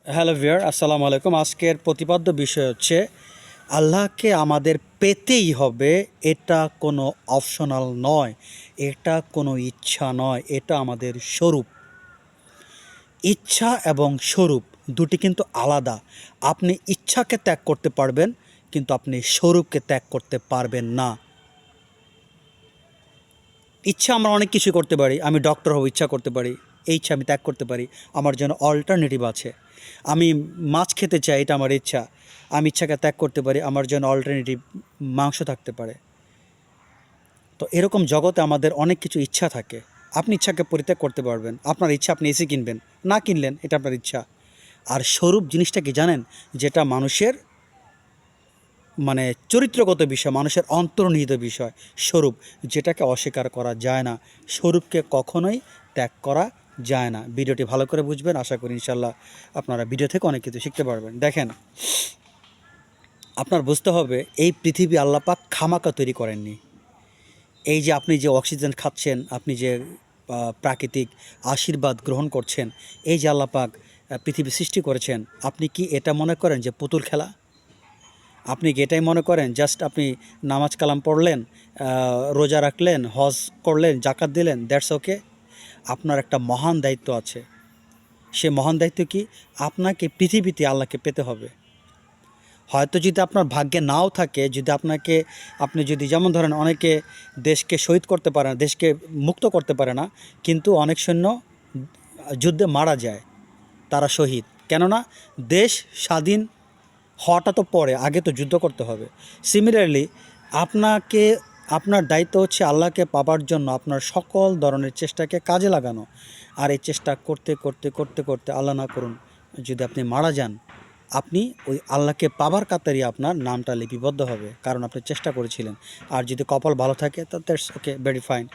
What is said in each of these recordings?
Hello viewer, আসসালামু আলাইকুম। আজকের প্রতিপাদ্য বিষয় হচ্ছে আল্লাহকে আমাদের পেতেই হবে। এটা কোনো অপশনাল নয়, এটা কোনো ইচ্ছা নয়, এটা আমাদের স্বরূপ। ইচ্ছা এবং স্বরূপ দুটি কিন্তু আলাদা। আপনি ইচ্ছাকে ত্যাগ করতে পারবেন, কিন্তু আপনি স্বরূপকে ত্যাগ করতে পারবেন না। ইচ্ছা আমরা অনেক কিছু করতে পারি। আমি ডক্টর হব ইচ্ছা করতে পারি, এই ইচ্ছা আমি ত্যাগ করতে পারি। আমার জন্য অল্টারনেটিভ আছে। আমি মাছ খেতে চাই, এটা আমার ইচ্ছা, আমি ইচ্ছাকে ত্যাগ করতে পারি। আমার জন্য অল্টারনেটিভ মাংস থাকতে পারে। তো এরকম জগতে আমাদের অনেক কিছু ইচ্ছা থাকে। আপনি ইচ্ছাকে পরিত্যাগ করতে পারবেন। আপনার ইচ্ছা আপনি এসি কিনবেন, না কিনলেন, এটা আপনার ইচ্ছা। আর স্বরূপ জিনিসটা কি জানেন? যেটা মানুষের মানে চরিত্রগত বিষয়, মানুষের অন্তর্নিহিত বিষয়, স্বরূপ, যেটাকে অস্বীকার করা যায় না। স্বরূপকে কখনোই ত্যাগ করা যায় না। ভিডিওটি ভালো করে বুঝবেন, আশা করি ইনশাল্লাহ আপনারা ভিডিও থেকে অনেক কিছু শিখতে পারবেন। দেখেন, আপনার বুঝতে হবে এই পৃথিবী আল্লাহ পাক খামাকা তৈরি করেননি। এই যে আপনি যে অক্সিজেন খাচ্ছেন, আপনি যে প্রাকৃতিক আশীর্বাদ গ্রহণ করছেন, এই যে আল্লাহ পাক পৃথিবী সৃষ্টি করেছেন, আপনি কি এটা মনে করেন যে পুতুল খেলা? আপনি কি এটাই মনে করেন জাস্ট আপনি নামাজ কালাম পড়লেন, রোজা রাখলেন, হজ করলেন, জাকাত দিলেন, দ্যাটস ওকে? আপনার একটা মহান দায়িত্ব আছে। সে মহান দায়িত্ব কি? আপনাকে পৃথিবীতে আল্লাহকে পেতে হবে। হয়তো যদি আপনার ভাগ্যে নাও থাকে, যদি আপনি যদি যেমন ধরেন অনেকে দেশকে শহীদ করতে পারে না, দেশকে মুক্ত করতে পারে না, কিন্তু অনেক সৈন্য যুদ্ধে মারা যায়, তারা শহীদ। কেননা দেশ স্বাধীন হওয়াটা তো পরে, আগে তো যুদ্ধ করতে হবে। সিমিলারলি আপনাকে, আপনার দায়িত্ব হচ্ছে আল্লাহকে পাবার জন্য আপনার সকল ধরনের চেষ্টাকে কাজে লাগানো। আর এই চেষ্টা করতে করতে করতে করতে আল্লাহ না করুন যদি আপনি মারা যান, আপনি ওই আল্লাহকে পাবার কাতারই আপনার নামটা লিপিবদ্ধ হবে, কারণ আপনি চেষ্টা করেছিলেন। আর যদি কপাল ভালো থাকে তো দ্যাটস ওকে, ভেরি ফাইন।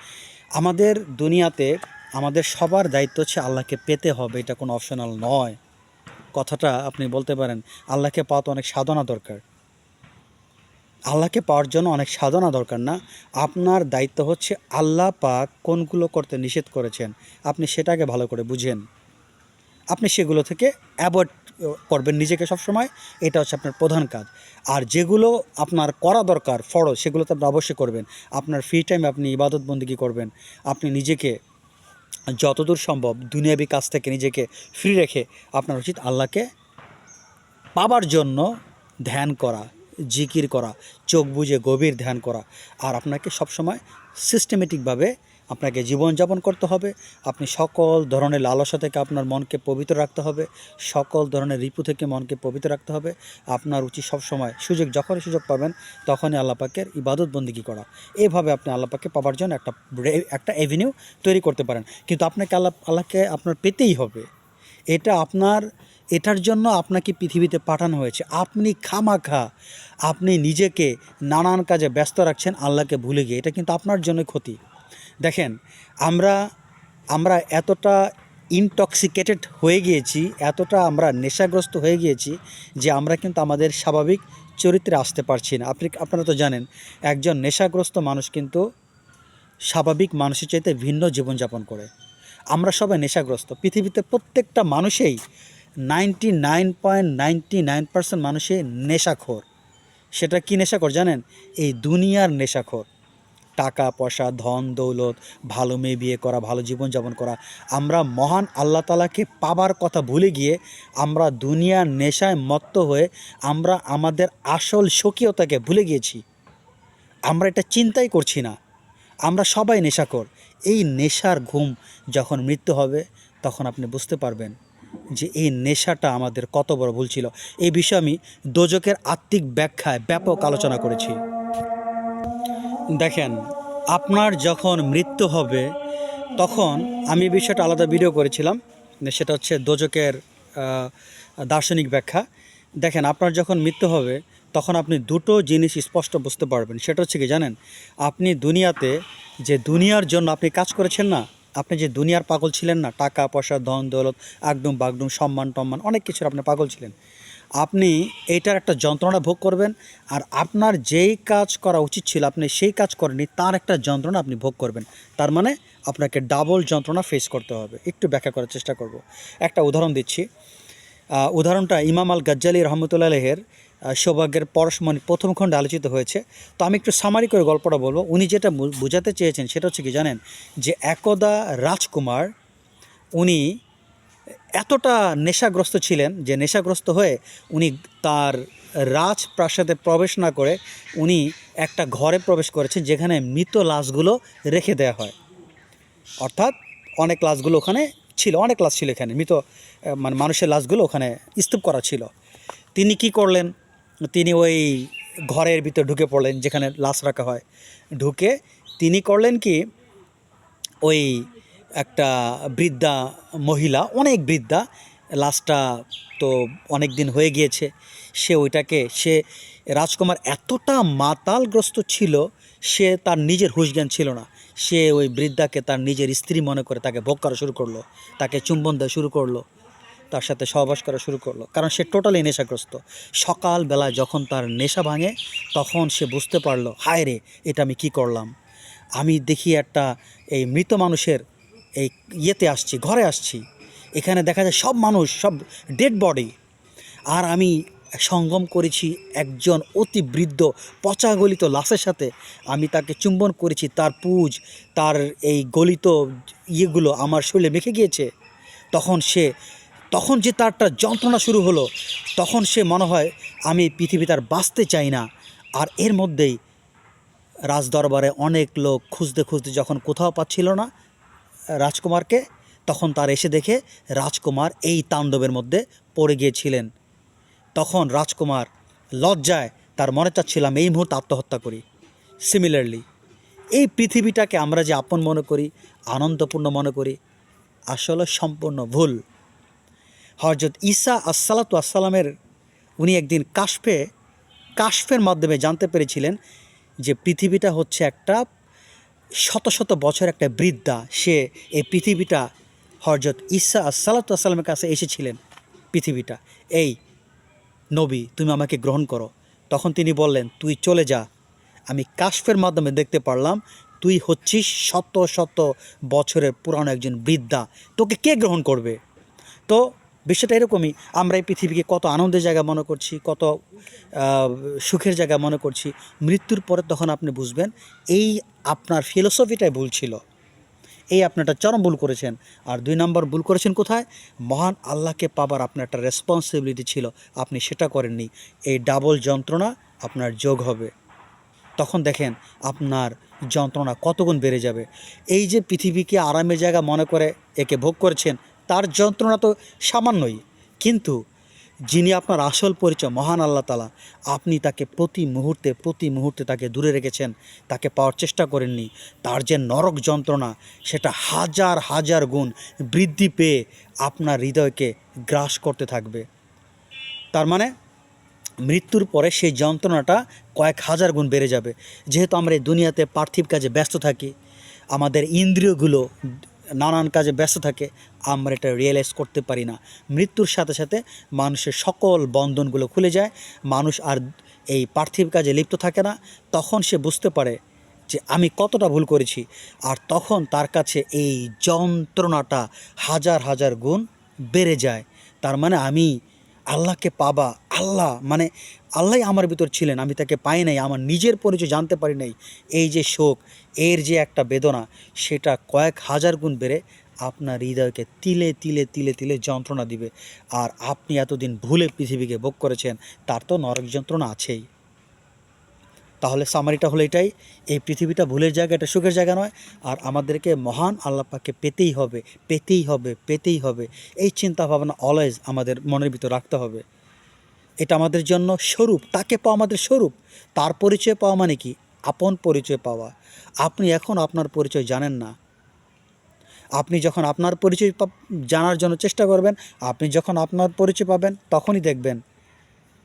আমাদের দুনিয়াতে আমাদের সবার দায়িত্ব হচ্ছে আল্লাহকে পেতে হবে, এটা কোনো অপশনাল নয়। কথাটা আপনি বলতে পারেন আল্লাহকে পাওয়া তো অনেক সাধনা দরকার। আল্লাহকে পাওয়ার জন্য অনেক সাধনা দরকার না। আপনার দায়িত্ব হচ্ছে আল্লাহ পাক কোনগুলো করতে নিষেধ করেছেন আপনি সেটাকে ভালো করে বুঝেন, আপনি সেগুলো থেকে অ্যাভয়েড করবেন নিজেকে সবসময়। এটা হচ্ছে আপনার প্রধান কাজ। আর যেগুলো আপনার করা দরকার ফরজ, সেগুলো তো আপনি অবশ্যই করবেন। আপনার ফ্রি টাইমে আপনি ইবাদত বন্দেগী করবেন। আপনি নিজেকে যতদূর সম্ভব দুনিয়াবি কাজ থেকে নিজেকে ফ্রি রেখে আপনার উচিত আল্লাহকে পাবার জন্য ধ্যান করা, জিকির করা, চোখ বুজে গভীর ধ্যান করা। আর আপনাকে সবসময় সিস্টেমেটিকভাবে আপনাকে জীবনযাপন করতে হবে। আপনি সকল ধরনের লালসা থেকে আপনার মনকে পবিত্র রাখতে হবে, সকল ধরনের রিপু থেকে মনকে পবিত্র রাখতে হবে। আপনার উচিত সবসময় যখনই সুযোগ পাবেন তখনই আল্লাহ পাকের ইবাদত বন্দেগী করা। এইভাবে আপনি আল্লাহ পাককে পাবার জন্য একটা অ্যাভিনিউ তৈরি করতে পারেন। কিন্তু আপনাকে আল্লাহকে আপনার পেতেই হবে। এটা আপনার, এটার জন্য আপনাকে পৃথিবীতে পাঠানো হয়েছে। আপনি খামাখা আপনি নিজেকে নানান কাজে ব্যস্ত রাখছেন আল্লাহকে ভুলে গিয়ে, এটা কিন্তু আপনার জন্য ক্ষতি। দেখেন, আমরা আমরা এতটা ইনটক্সিকেটেড হয়ে গিয়েছি, এতটা আমরা নেশাগ্রস্ত হয়ে গিয়েছি যে আমরা কিন্তু আমাদের স্বাভাবিক চরিত্রে আসতে পারছি না। আপনারা তো জানেন একজন নেশাগ্রস্ত মানুষ কিন্তু স্বাভাবিক মানুষের চাইতে ভিন্ন জীবনযাপন করে। আমরা সবাই নেশাগ্রস্ত। পৃথিবীতে প্রত্যেকটা মানুষেই 99.99% মানুষই নেশাখোর। সেটা কি নেশাখোর জানেন? এই দুনিয়ার নেশাখোর। টাকা পয়সা, ধন দৌলত, ভালো মেয়ে বিয়ে করা, ভালো জীবনযাপন করা। আমরা মহান আল্লাহ তাআলাকে পাবার কথা ভুলে গিয়ে আমরা দুনিয়ার নেশায় মত্ত হয়ে আমরা আমাদের আসল স্বকীয়তাকে ভুলে গিয়েছি। আমরা এটা চিন্তাই করছি না। আমরা সবাই নেশাখোর। এই নেশার ঘুম যখন মৃত্যু হবে তখন আপনি বুঝতে পারবেন যে এই নেশাটা আমাদের কত বড় ভুল ছিল। এই বিষয়ে আমি দোজকের আত্মিক ব্যাখ্যায় ব্যাপক আলোচনা করেছি। দেখেন, আপনার যখন মৃত্যু হবে তখন আমি এই বিষয়টা আলাদা ভিডিও করেছিলাম, সেটা হচ্ছে দোজকের দার্শনিক ব্যাখ্যা। দেখেন, আপনার যখন মৃত্যু হবে তখন আপনি দুটো জিনিস স্পষ্ট বুঝতে পারবেন। সেটা হচ্ছে কি জানেন? আপনি দুনিয়াতে যে দুনিয়ার জন্য আপনি কাজ করেছেন না, আপনি যে দুনিয়ার পাগল ছিলেন না, টাকা পয়সা, ধন দৌলত, আগডুম বাগডুম, সম্মান টম্মান, অনেক কিছুর আপনি পাগল ছিলেন। আপনি এইটার একটা যন্ত্রণা ভোগ করবেন। আর আপনার যেই কাজ করা উচিত ছিল আপনি সেই কাজ করেননি, তার একটা যন্ত্রণা আপনি ভোগ করবেন। তার মানে আপনাকে ডাবল যন্ত্রণা ফেস করতে হবে। একটু ব্যাখ্যা করার চেষ্টা করব। একটা উদাহরণ দিচ্ছি। উদাহরণটা ইমাম আল গাজ্জালি রহমতুল্লাহ আলাইহির সৌভাগ্যের পরশমণি প্রথম খণ্ডে আলোচিত হয়েছে। তো আমি একটু সামারি করে গল্পটা বলবো। উনি যেটা বোঝাতে চেয়েছেন সেটা হচ্ছে কি জানেন, যে একদা রাজকুমার উনি এতটা নেশাগ্রস্ত ছিলেন যে নেশাগ্রস্ত হয়ে উনি তার রাজপ্রাসাদে প্রবেশ না করে উনি একটা ঘরে প্রবেশ করেছেন যেখানে মৃত লাশগুলো রেখে দেওয়া হয়। অর্থাৎ অনেক লাশগুলো ওখানে ছিল, অনেক লাশ ছিল এখানে মৃত, মানে মানুষের লাশগুলো ওখানে স্তূপ করা ছিল। তিনি কি করলেন, তিনি ওই ঘরের ভিতর ঢুকে পড়লেন যেখানে লাশ রাখা হয়। ঢুকে তিনি করলেন কি, ওই একটা বৃদ্ধা মহিলা, অনেক বৃদ্ধা, লাশটা তো অনেক দিন হয়ে গিয়েছে, সে রাজকুমার এতটা মাতালগ্রস্ত ছিল, সে তার নিজের হুঁশ জ্ঞান ছিল না। সে ওই বৃদ্ধাকে তার নিজের স্ত্রী মনে করে তাকে ভোগ করা শুরু করলো, তাকে চুম্বন দেওয়া শুরু করলো, তার সাথে সহবাস করা শুরু করলো, কারণ সে টোটালি নেশাগ্রস্ত। সকালবেলা যখন তার নেশা ভাঙে তখন সে বুঝতে পারলো, হায় রে, এটা আমি কী করলাম। আমি দেখি একটা এই মৃত মানুষের এই ইয়েতে আসছি, ঘরে আসছি, এখানে দেখা যায় সব মানুষ, সব ডেড বডি, আর আমি সঙ্গম করেছি একজন অতি বৃদ্ধ পচা গলিত লাশের সাথে। আমি তাকে চুম্বন করেছি, তার পুজ, তার এই গলিত ইয়েগুলো আমার শরীরে মেখে গিয়েছে। তখন যে তারটা যন্ত্রণা শুরু হলো, তখন সে মনে হয় আমি পৃথিবীতে আর বাঁচতে চাই না। আর এর মধ্যেই রাজদরবারে অনেক লোক খুঁজতে খুঁজতে যখন কোথাও পাচ্ছিল না রাজকুমারকে, তখন তার এসে দেখে রাজকুমার এই তাণ্ডবের মধ্যে পড়ে গিয়েছিলেন। তখন রাজকুমার লজ্জায় তার মনে চাচ্ছিলাম এই মুহূর্তে আত্মহত্যা করি। সিমিলারলি এই পৃথিবীটাকে আমরা যে আপন মনে করি, আনন্দপূর্ণ মনে করি, আসলে সম্পূর্ণ ভুল। হযরত ঈসা আসসালাতু আসসালামের উনি একদিন কাশফের মাধ্যমে জানতে পেরেছিলেন যে পৃথিবীটা হচ্ছে একটা শত শত বছর একটা বৃদ্ধা। সে এই পৃথিবীটা হযরত ঈসা আসসালাতু আসসালামের কাছে এসেছিলেন, পৃথিবীটা, এই নবী তুমি আমাকে গ্রহণ করো। তখন তিনি বললেন, তুই চলে যা, আমি কাশফের মাধ্যমে দেখতে পারলাম তুই হচ্ছিস শত শত বছরের পুরানো একজন বৃদ্ধা, তোকে কে গ্রহণ করবে। তো বিষয়টা এরকমই, আমরা এই পৃথিবীকে কত আনন্দের জায়গা মনে করছি, কত সুখের জায়গা মনে করছি। মৃত্যুর পরে তখন আপনি বুঝবেন এই আপনার ফিলোসফিটাই ভুল ছিল, এই আপনি একটা চরম ভুল করেছেন। আর 2 নম্বর ভুল করেছেন কোথায়, মহান আল্লাহকে পাবার আপনার একটা রেসপন্সিবিলিটি ছিল, আপনি সেটা করেননি। এই ডাবল যন্ত্রণা আপনার যোগ হবে, তখন দেখেন আপনার যন্ত্রণা কতগুণ বেড়ে যাবে। এই যে পৃথিবীকে আরামের জায়গা মনে করে একে ভোগ করেছেন, তার যন্ত্রণা তো সামান্যই, কিন্তু যিনি আপনার আসল পরিচয় মহান আল্লাহ তাআলা, আপনি তাকে প্রতি মুহূর্তে তাকে দূরে রেখেছেন, তাকে পাওয়ার চেষ্টা করেননি। তার যে নরক যন্ত্রণা সেটা হাজার হাজার গুণ বৃদ্ধি পেয়ে আপনার হৃদয়কে গ্রাস করতে থাকবে। তার মানে মৃত্যুর পরে সেই যন্ত্রণাটা কয়েক হাজার গুণ বেড়ে যাবে। যেহেতু আমরা এই দুনিয়াতে পার্থিব কাজে ব্যস্ত থাকি, আমাদের ইন্দ্রিয়গুলো নানান কাজে ব্যস্ত থাকে, আমরা এটা রিয়েলাইজ করতে পারি না। মৃত্যুর সাথে সাথে মানুষের সকল বন্ধনগুলো খুলে যায়, মানুষ আর এই পার্থিব কাজে লিপ্ত থাকে না। তখন সে বুঝতে পারে যে আমি কতটা ভুল করেছি, আর তখন তার কাছে এই যন্ত্রণাটা হাজার হাজার গুণ বেড়ে যায়। তার মানে আমি আল্লাহকে পাবা, আল্লাহই আমার ভিতর ছিলেন, আমি তাকে পাই নাই, আমার নিজের পরিচয় জানতে পারি নাই। এই যে শোক, এর যে একটা বেদনা, সেটা কয়েক হাজার গুণ বেড়ে আপনার হৃদয়কে তিলে তিলে তিলে তিলে যন্ত্রণা দিবে। আর আপনি এতদিন ভুলে পৃথিবীকে ভোগ করেছেন, তার তো নরক যন্ত্রণা আছেই। তাহলে সামারিটা হলো এটাই, এই পৃথিবীটা ভুলের জায়গা, এটা সুখের জায়গা নয়। আর আমাদেরকে মহান আল্লাহ পাককে পেতেই হবে, পেতেই হবে, পেতেই হবে। এই চিন্তা ভাবনা অলওয়েজ আমাদের মনের ভিতর রাখতে হবে। এটা আমাদের জন্য স্বরূপ, তাকে পাওয়া আমাদের স্বরূপ। তার পরিচয় পাওয়া মানে কি, আপন পরিচয় পাওয়া। আপনি এখন আপনার পরিচয় জানেন না। আপনি যখন আপনার পরিচয় জানার জন্য চেষ্টা করবেন, আপনি যখন আপনার পরিচয় পাবেন, তখনই দেখবেন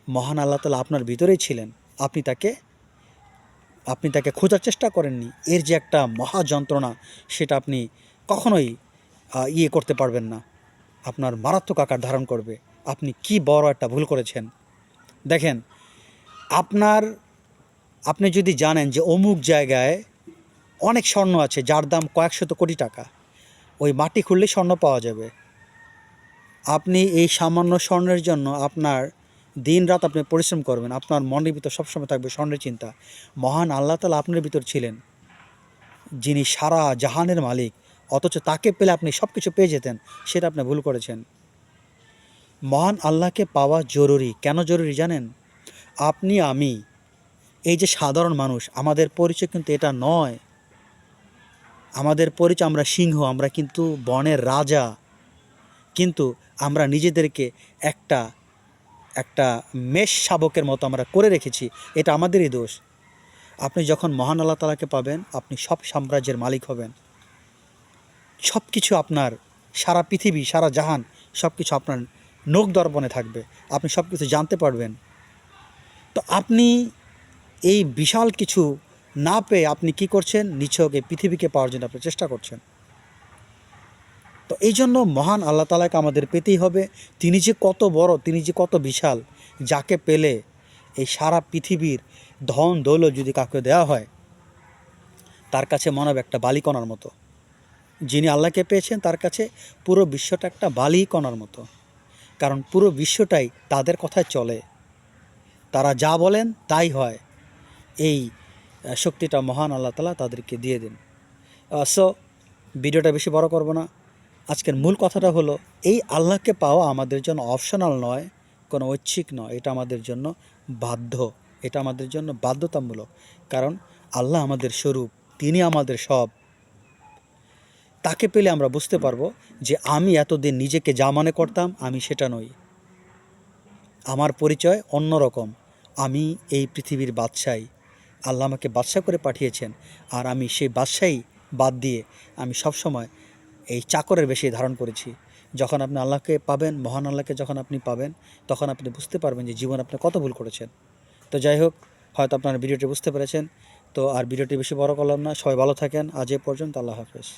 মহান আল্লাহ তাআলা আপনার ভিতরেই ছিলেন। আপনি তাকে খোঁজার চেষ্টা করেননি। এর যে একটা মহা যন্ত্রণা, সেটা আপনি কখনোই করতে পারবেন না। আপনার মারাত্মক আকার ধারণ করবে। আপনি কি বড় একটা ভুল করেছেন। দেখেন, আপনি যদি জানেন যে অমুক জায়গায় অনেক স্বর্ণ আছে যার দাম কয়েক শত কোটি টাকা, ওই মাটি খুঁড়লেই স্বর্ণ পাওয়া যাবে। আপনি এই সামান্য স্বর্ণের জন্য আপনার দিন রাত আপনি পরিশ্রম করবেন, আপনার মনের ভিতর সবসময় থাকবে স্বর্ণের চিন্তা। মহান আল্লাহ তাআলা আপনার ভিতর ছিলেন, যিনি সারা জাহানের মালিক, অথচ তাকে পেলে আপনি সব কিছু পেয়ে যেতেন, সেটা আপনি ভুল করেছেন। মহান আল্লাহকে পাওয়া জরুরি। কেন জরুরি জানেন? আপনি আমি এই যে সাধারণ মানুষ, আমাদের পরিচয় কিন্তু এটা নয়। আমাদের পরিচয় আমরা সিংহ, আমরা কিন্তু বনের রাজা, কিন্তু আমরা নিজেদেরকে একটা একটা মেষ শাবকের মতো আমরা করে রেখেছি। এটা আমাদেরই দোষ। আপনি যখন মহান আল্লাহ তাআলাকে পাবেন, আপনি সব সাম্রাজ্যের মালিক হবেন। সব কিছু আপনার, সারা পৃথিবী, সারা জাহান, সব কিছু আপনার নখ দর্পণে থাকবে, আপনি সব কিছু জানতে পারবেন। তো আপনি এই বিশাল কিছু না পেয়ে আপনি কি করছেন? নিছক এই পৃথিবীকে পাওয়ার জন্য আপনি চেষ্টা করছেন। তো এই জন্য মহান আল্লাহ তাআলাকে আমাদের পেতেই হবে। তিনি যে কত বড়, তিনি যে কত বিশাল, যাকে পেলে এই সারা পৃথিবীর ধন দৌলত যদি কাউকে দেওয়া হয়, তার কাছে মনে হবে একটা বালিকণার মতো। যিনি আল্লাহকে পেয়েছেন তার কাছে পুরো বিশ্বটা একটা বালিকণার মতো। কারণ পুরো বিশ্বটাই তাদের কথায় চলে, তারা যা বলেন তাই হয়। এই শক্তিটা মহান আল্লাহ তাআলা তাদেরকে দিয়ে দেন। সো ভিডিওটা বেশি বড় করব না। আজকের মূল কথাটা হলো, এই আল্লাহকে পাওয়া আমাদের জন্য অপশনাল নয়, কোনো ঐচ্ছিক নয়, এটা আমাদের জন্য বাধ্য, এটা আমাদের জন্য বাধ্যতামূলক। কারণ আল্লাহ আমাদের স্বরূপ, তিনি আমাদের সব। তাকে পেলে আমরা বুঝতে পারবো যে আমি এতদিন নিজেকে যা মনে করতাম আমি সেটা নই। আমার পরিচয় অন্যরকম। আমি এই পৃথিবীর বাদশাহী। আল্লাহ আমাকে বাদশা করে পাঠিয়েছেন, আর আমি সেই বাদশাহী বাদ দিয়ে আমি সবসময় এই চাকরের বেশি ধারণ করেছি। যখন আপনি আল্লাহকে পাবেন, মহান আল্লাহকে যখন আপনি পাবেন, তখন আপনি বুঝতে পারবেন যে জীবন আপনি কত ভুল করেছেন। তো যাই হোক, হয়তো আপনারা ভিডিওটি বুঝতে পেরেছেন। তো আর ভিডিওটি বেশি বড় করলাম না। সবাই ভালো থাকেন। আজ এ পর্যন্ত। আল্লাহ হাফেজ।